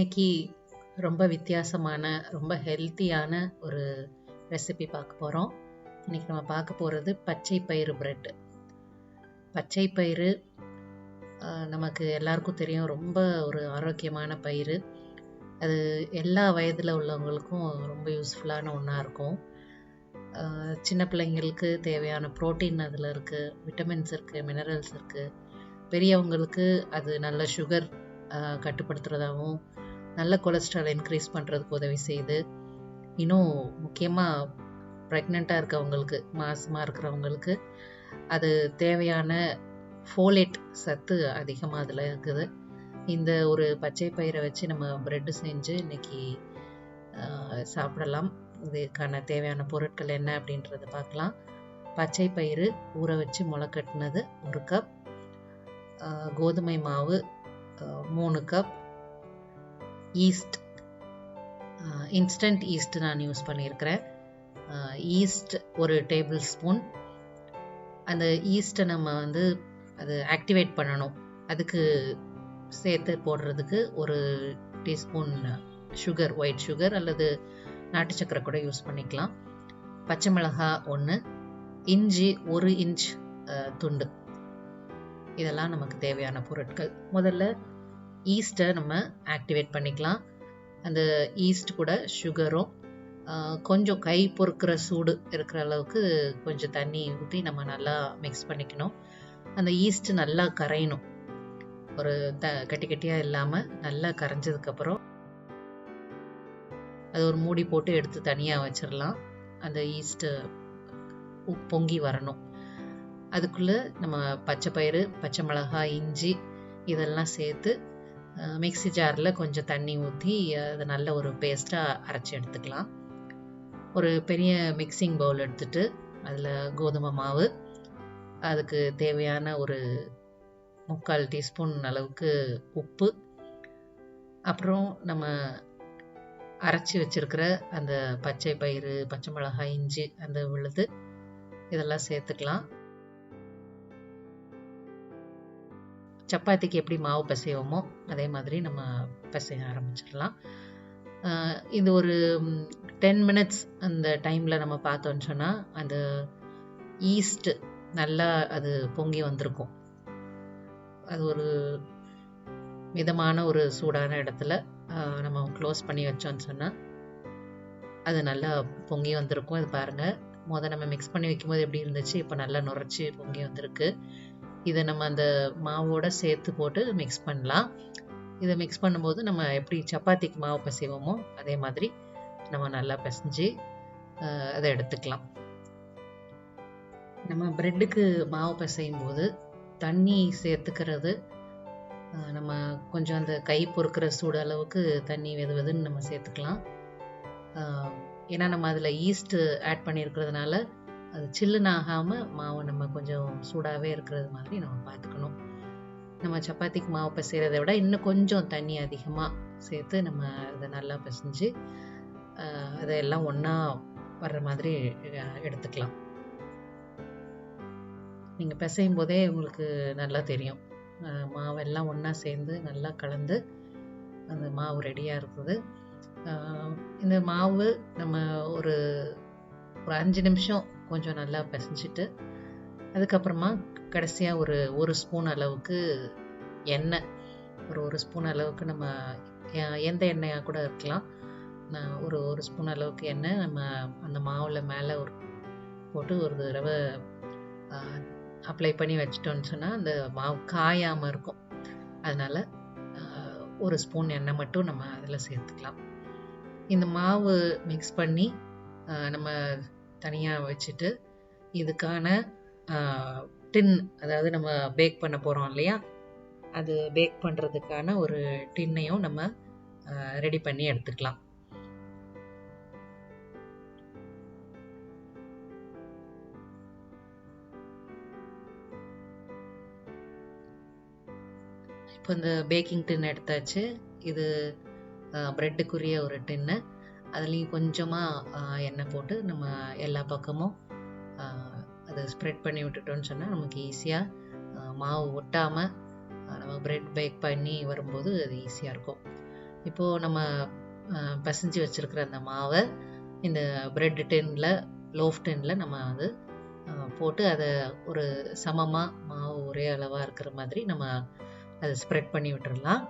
இன்னைக்கு ரொம்ப வித்தியாசமான ரொம்ப ஹெல்த்தியான ஒரு ரெசிபி பார்க்க போகிறோம். இன்னைக்கு நம்ம பார்க்க போகிறது பச்சை பயிறு பிரெட். பச்சை பயிறு நமக்கு எல்லாருக்கும் தெரியும், ரொம்ப ஒரு ஆரோக்கியமான பயிறு. அது எல்லா வயதில் உள்ளவங்களுக்கும் ரொம்ப யூஸ்ஃபுல்லான ஒன்றா இருக்கும். சின்ன பிள்ளைங்களுக்கு தேவையான ப்ரோட்டீன் அதில் இருக்குது, விட்டமின்ஸ் இருக்குது, மினரல்ஸ் இருக்குது. பெரியவங்களுக்கு அது நல்ல சுகர் கட்டுப்படுத்துறதாகவும் நல்ல கொலஸ்ட்ரால் இன்க்ரீஸ் பண்ணுறதுக்கு உதவி செய்யுது. இன்னும் முக்கியமாக ப்ரெக்னெண்ட்டாக இருக்கவங்களுக்கு, மாசமாக இருக்கிறவங்களுக்கு அது தேவையான ஃபோலேட் சத்து அதிகமாக அதில் இருக்குது. இந்த ஒரு பச்சை பயிரை வச்சு நம்ம பிரெட்டு செஞ்சு இன்னைக்கு சாப்பிடலாம். இதுக்கான தேவையான பொருட்கள் என்ன அப்படின்றத பார்க்கலாம். பச்சை பயிறு ஊற வச்சு முளைக்கட்டினது 1 கப், கோதுமை மாவு 3 கப், ஈஸ்ட், இன்ஸ்டன்ட் ஈஸ்ட் நான் யூஸ் பண்ணியிருக்கிறேன். Yeast 1 tablespoon. அந்த ஈஸ்ட்டை நம்ம அது ஆக்டிவேட் பண்ணணும். அதுக்கு சேர்த்து போடுறதுக்கு 1 டீஸ்பூன் சுகர், ஒயிட் சுகர் அல்லது நாட்டு சக்கரை கூட யூஸ் பண்ணிக்கலாம். பச்சை மிளகாய் 1, இஞ்சி 1 இன்ச் துண்டு. இதெல்லாம் நமக்கு தேவையான பொருட்கள். முதல்ல ஈஸ்ட்டை நம்ம ஆக்டிவேட் பண்ணிக்கலாம். அந்த ஈஸ்ட் கூட சுகரும் கொஞ்சம் கை பொறுக்கிற சூடு இருக்கிற அளவுக்கு கொஞ்சம் தண்ணி ஊற்றி நம்ம நல்லா மிக்ஸ் பண்ணிக்கணும். அந்த ஈஸ்ட் நல்லா கரையணும். ஒரு கட்டி கட்டியாக இல்லாமல் நல்லா கரைஞ்சதுக்கப்புறம் அது ஒரு மூடி போட்டு எடுத்து தனியாக வச்சிடலாம். அந்த ஈஸ்ட்டு பொங்கி வரணும். அதுக்குள்ளே நம்ம பச்சை பயிறு, பச்சை மிளகாய், இஞ்சி இதெல்லாம் சேர்த்து மிக்ஸி ஜாரில் கொஞ்சம் தண்ணி ஊற்றி அதை நல்ல ஒரு பேஸ்ட்டாக அரைச்சி எடுத்துக்கலாம். ஒரு பெரிய மிக்சிங் பவுல் எடுத்துட்டு அதில் கோதுமை மாவு, அதுக்கு தேவையான ஒரு 3/4 டீஸ்பூன் அளவுக்கு உப்பு, அப்புறம் நம்ம அரைச்சி வச்சிருக்கிற அந்த பச்சை பயிறு, பச்சை மிளகாய், இஞ்சி அந்த விழுது இதெல்லாம் சேர்த்துக்கலாம். சப்பாத்திக்கு எப்படி மாவு பிசைவோமோ அதே மாதிரி நம்ம பிசைய ஆரம்பிச்சிடலாம். இது ஒரு 10 மினிட்ஸ் அந்த டைமில் நம்ம பார்த்தோன்னு சொன்னால் அந்த ஈஸ்ட் நல்லா அது பொங்கி வந்திருக்கும். அது ஒரு மிதமான ஒரு சூடான இடத்துல நம்ம க்ளோஸ் பண்ணி வச்சோன்னு சொன்னால் அது நல்லா பொங்கி வந்திருக்கும். இது பாருங்கள், நம்ம மிக்ஸ் பண்ணி வைக்கும்போது எப்படி இருந்துச்சு, இப்போ நல்லா நுரைச்சி பொங்கி வந்திருக்கு. இதை நம்ம அந்த மாவோட சேர்த்து போட்டு மிக்ஸ் பண்ணலாம். இதை மிக்ஸ் பண்ணும்போது நம்ம எப்படி சப்பாத்திக்கு மாவு பிசைவோமோ அதே மாதிரி நம்ம நல்லா பிசைஞ்சு அதை எடுத்துக்கலாம். நம்ம பிரெட்டுக்கு மாவு பிசையும் போது தண்ணி சேர்த்துக்கிறது நம்ம கொஞ்சம் அந்த கை பொறுக்கிற சூடு அளவுக்கு தண்ணி வெதுன்னு நம்ம சேர்த்துக்கலாம். ஏன்னா நம்ம அதில் ஈஸ்ட் ஆட் பண்ணியிருக்கிறதுனால அது சில்லுன்னு ஆகாமல் மாவு நம்ம கொஞ்சம் சூடாகவே இருக்கிறது மாதிரி நம்ம பார்த்துக்கணும். நம்ம சப்பாத்திக்கு மாவு பிசைகிறத விட இன்னும் கொஞ்சம் தண்ணி அதிகமாக சேர்த்து நம்ம அதை நல்லா பிசைஞ்சு அதையெல்லாம் ஒன்றா வர்ற மாதிரி எடுத்துக்கலாம். நீங்கள் பிசையும் போதே உங்களுக்கு நல்லா தெரியும், மாவெல்லாம் ஒன்றா சேர்ந்து நல்லா கலந்து அந்த மாவு ரெடியாக இருக்குது. இந்த மாவு நம்ம ஒரு 5 நிமிஷம் கொஞ்சம் நல்லா பிசைஞ்சிட்டு அதுக்கப்புறமா கடைசியாக ஒரு ஸ்பூன் அளவுக்கு எண்ணெய், ஒரு ஸ்பூன் அளவுக்கு நம்ம எந்த எண்ணெயாக கூட இருக்கலாம், ஒரு ஸ்பூன் அளவுக்கு எண்ணெய் நம்ம அந்த மாவில் மேலே போட்டு ஒரு தடவை அப்ளை பண்ணி வச்சிட்டோன்னு சொன்னால் அந்த மாவு காயாமல் இருக்கும். அதனால் 1 ஸ்பூன் எண்ணெய் மட்டும் நம்ம அதில் சேர்த்துக்கலாம். இந்த மாவு மிக்ஸ் பண்ணி நம்ம தனியாக வச்சுட்டு இதுக்கான டின், அதாவது நம்ம பேக் பண்ண போகிறோம் இல்லையா, அது பேக் பண்ணுறதுக்கான ஒரு டின்னையும் நம்ம ரெடி பண்ணி எடுத்துக்கலாம். இப்போ இந்த பேக்கிங் டின் எடுத்தாச்சு. இது பிரெட்டுக்குரிய ஒரு டின்னு. அதுலேயும் கொஞ்சமாக எண்ணெய் போட்டு நம்ம எல்லா பக்கமும் அதை ஸ்ப்ரெட் பண்ணி விட்டுட்டோன்னு சொன்னால் நமக்கு ஈஸியாக மாவு ஒட்டாமல் நம்ம பிரெட் பேக் பண்ணி வரும்போது அது ஈஸியாக இருக்கும். இப்போது நம்ம பிசைஞ்சு வச்சுருக்கிற அந்த மாவை இந்த பிரெட் டின்னில், லோஃப் டின்னில் நம்ம வந்து போட்டு அதை ஒரு சமமாக மாவு ஒரே அளவாக இருக்கிற மாதிரி நம்ம அதை ஸ்ப்ரெட் பண்ணி விட்டுடலாம்.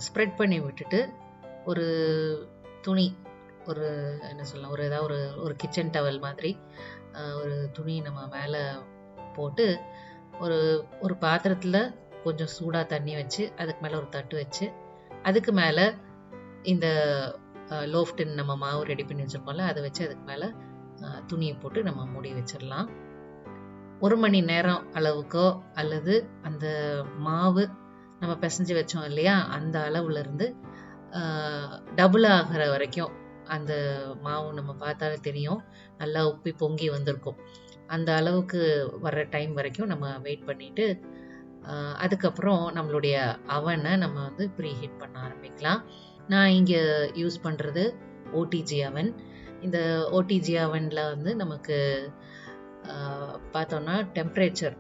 ஸ்ப்ரெட் பண்ணி விட்டுட்டு ஒரு துணி, ஒரு என்ன சொல்லலாம், ஒரு ஏதாவது ஒரு கிச்சன் டவல் மாதிரி ஒரு துணி நம்ம மேலே போட்டு ஒரு பாத்திரத்தில் கொஞ்சம் சூடாக தண்ணி வச்சு அதுக்கு மேலே ஒரு தட்டு வச்சு அதுக்கு மேலே இந்த லோஃப் டின் நம்ம மாவு ரெடி பண்ணி வச்சுருக்கோம்ல அதை வச்சு அதுக்கு மேலே துணியை போட்டு நம்ம மூடி வச்சிடலாம். 1 மணி நேரம் அளவுக்கோ அல்லது அந்த மாவு நம்ம பிசைஞ்சு வச்சோம் இல்லையா அந்த அளவுலேருந்து டபுள் ஆகிற வரைக்கும் அந்த மாவு நம்ம பார்த்தாலே தெரியும், நல்லா உப்பி பொங்கி வந்திருக்கும். அந்த அளவுக்கு வர்ற டைம் வரைக்கும் நம்ம வெயிட் பண்ணிவிட்டு அதுக்கப்புறம் நம்மளுடைய அவனை நம்ம வந்து ப்ரீ ஹீட் பண்ண ஆரம்பிக்கலாம். நான் இங்கே யூஸ் பண்ணுறது ஓடிஜி அவன். இந்த ஓடிஜி அவனில் வந்து நமக்கு பார்த்தோன்னா டெம்பரேச்சர்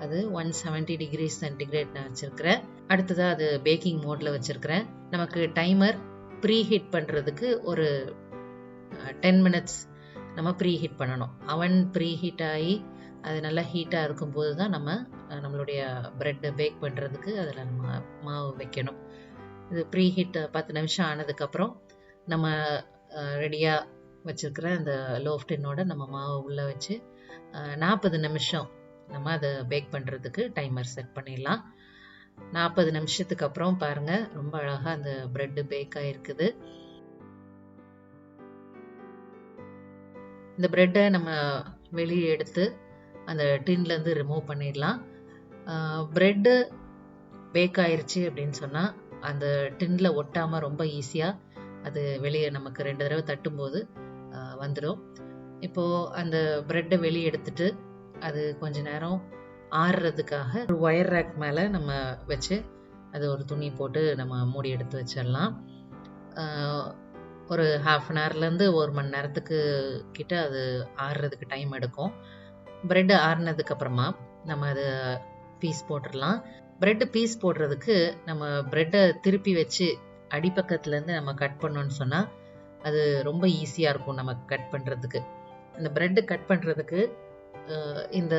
அது 170 degrees சென்டிகிரேட் நான் வச்சுருக்கிறேன். அடுத்ததாக அது பேக்கிங் மோடில் வச்சுருக்கிறேன். நமக்கு டைமர் ப்ரீ ஹீட் பண்ணுறதுக்கு ஒரு 10 minutes நம்ம ப்ரீ ஹீட் பண்ணணும். அவன் ப்ரீ ஹீட் ஆகி அது நல்லா ஹீட்டாக இருக்கும்போது தான் நம்மளுடைய ப்ரெட்டை பேக் பண்ணுறதுக்கு அதில் நம்ம மாவு வைக்கணும். இது ப்ரீ ஹீட் 10 நிமிஷம் ஆனதுக்கப்புறம் நம்ம ரெடியாக வச்சுருக்கிற அந்த லோஃப் டின்னோட நம்ம மாவை உள்ளே வச்சு 40 நிமிஷம் நம்ம அதை பேக் பண்ணுறதுக்கு டைமர் செட் பண்ணிடலாம். 40 நிமிஷத்துக்கு அப்புறம் பாருங்கள், ரொம்ப அழகாக அந்த ப்ரெட்டு பேக் ஆகிருக்குது. இந்த ப்ரெட்டை நம்ம வெளியே எடுத்து அந்த டின்லேருந்து ரிமூவ் பண்ணிடலாம். ப்ரெட்டு பேக் ஆயிடுச்சு அப்படின்னு சொன்னால் அந்த டின்னில் ஒட்டாமல் ரொம்ப ஈஸியாக அது வெளியே நமக்கு 2 தடவை தட்டும்போது வந்துடும். இப்போது அந்த ப்ரெட்டை வெளியே எடுத்துட்டு அது கொஞ்ச நேரம் ஆறுறதுக்காக ஒரு ஒயர் ரேக் மேலே நம்ம வச்சு அது ஒரு துணி போட்டு நம்ம மூடி எடுத்து வச்சிடலாம். ஒரு 1/2 hourலேருந்து 1 மணி நேரத்துக்கு கிட்ட அது ஆறுறதுக்கு டைம் எடுக்கும். ப்ரெட்டு ஆறுனதுக்கப்புறமா நம்ம அதை பீஸ் போட்டுடலாம். ப்ரெட்டு பீஸ் போடுறதுக்கு நம்ம ப்ரெட்டை திருப்பி வச்சு அடிப்பக்கத்துலேருந்து நம்ம கட் பண்ணோன்னு சொன்னால் அது ரொம்ப ஈஸியாக இருக்கும் நமக்கு கட் பண்ணுறதுக்கு. அந்த ப்ரெட்டு கட் பண்ணுறதுக்கு இந்த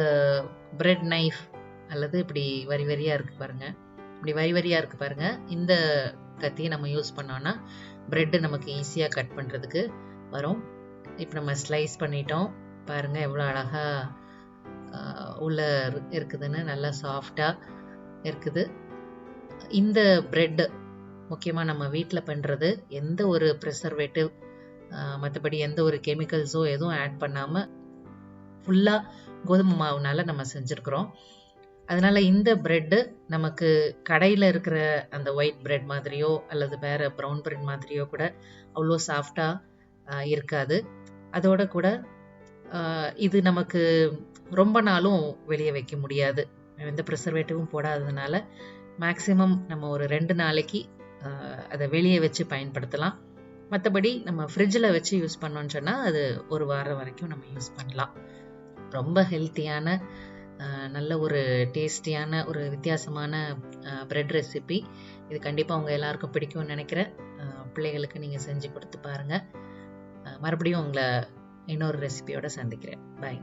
ப்ரெட் நைஃப் அல்லது இப்படி வரி வரியாக இருக்குது பாருங்கள், இப்படி வரி வரியாக இருக்குது பாருங்கள், இந்த கத்தியை நம்ம யூஸ் பண்ணோன்னா ப்ரெட்டு நமக்கு ஈஸியாக கட் பண்ணுறதுக்கு வரும். இப்போ நம்ம ஸ்லைஸ் பண்ணிட்டோம் பாருங்கள், எவ்வளோ அழகாக உள்ளே இருக்குதுன்னு, நல்லா சாஃப்டாக இருக்குது. இந்த ப்ரெட்டு முக்கியமாக நம்ம வீட்டில் பண்ணுறது, எந்த ஒரு ப்ரிசர்வேட்டிவ் மற்றபடி எந்த ஒரு கெமிக்கல்ஸோ எதுவும் ஆட் பண்ணாமல் ஃபுல்லாக கோதுமை மாவுனால நம்ம செஞ்சுருக்குறோம். அதனால் இந்த ப்ரெட்டு நமக்கு கடையில் இருக்கிற அந்த ஒயிட் ப்ரெட் மாதிரியோ அல்லது வேறு ப்ரௌன் ப்ரெட் மாதிரியோ கூட அவ்வளோ சாஃப்டாக இருக்காது. அதோட கூட இது நமக்கு ரொம்ப நாளும் வெளியே வைக்க முடியாது, எந்த ப்ரிசர்வேட்டிவும் போடாததுனால. மேக்ஸிமம் நம்ம ஒரு 2 நாளைக்கு அதை வெளியே வச்சு பயன்படுத்தலாம். மற்றபடி நம்ம ஃப்ரிட்ஜில் வச்சு யூஸ் பண்ணோன்னு சொன்னால் அது 1 வாரம் வரைக்கும் நம்ம யூஸ் பண்ணலாம். ரொம்ப ஹெல்த்தியான, நல்ல ஒரு டேஸ்டியான, ஒரு வித்தியாசமான ப்ரெட் ரெசிபி. இது கண்டிப்பாக உங்கள் எல்லாருக்கும் பிடிக்கும்னு நினைக்கிறேன். பிள்ளைகளுக்கு நீங்கள் செஞ்சு கொடுத்து பாருங்கள். மறுபடியும் உங்களை இன்னொரு ரெசிபியோடு சந்திக்கிறேன். பாய்.